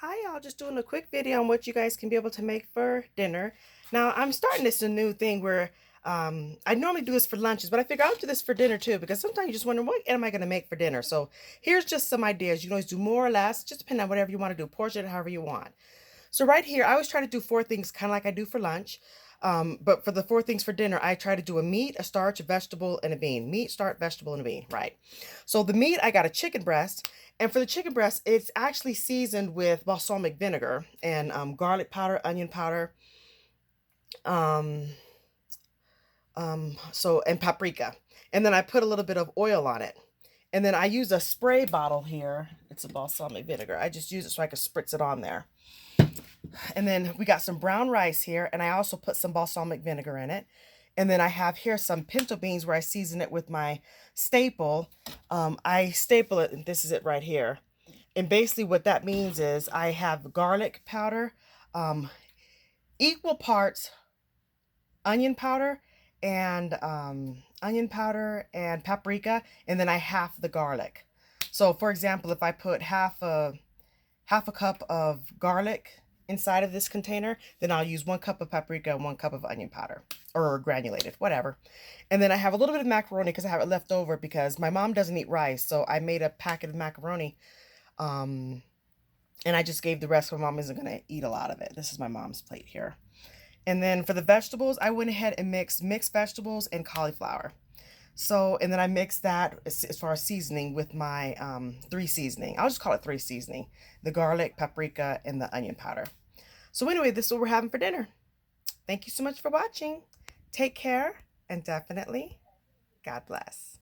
Hi, y'all. Just doing a quick video on what you guys can be able to make for dinner. Now, I'm starting this a new thing where I normally do this for lunches, but I figure I'll do this for dinner too because sometimes you just wonder, what am I going to make for dinner? So here's just some ideas. You can always do more or less, just depending on whatever you want to do. Portion it however you want. So right here, I always try to do four things kind of like I do for lunch. But for the four things for dinner, I try to do a meat, a starch, a vegetable, and a bean. Meat, starch, vegetable, and a bean, right? So the meat, I got a chicken breast. And for the chicken breast, it's actually seasoned with balsamic vinegar and garlic powder, onion powder, um, and paprika. And then I put a little bit of oil on it. And then I use a spray bottle here. It's a balsamic vinegar. I just use it so I can spritz it on there. And then we got some brown rice here, and I also put some balsamic vinegar in it. And then I have here some pinto beans where I season it with my staple. I staple it, and this is it right here. And basically what that means is I have garlic powder, um, equal parts onion powder and paprika, and then I half the garlic. So for example, if I put half a cup of garlic inside of this container, then I'll use 1 cup of paprika and 1 cup of onion powder or granulated, whatever. And then I have a little bit of macaroni because I have it left over because my mom doesn't eat rice. So I made a packet of macaroni. And I just gave the rest. My mom isn't going to eat a lot of it. This is my mom's plate here. And then for the vegetables, I went ahead and mixed vegetables and cauliflower. So, and then I mixed that as far as seasoning with my three seasoning. I'll just call it three seasoning: the garlic, paprika, and the onion powder. So anyway, this is what we're having for dinner. Thank you so much for watching. Take care, and definitely, God bless.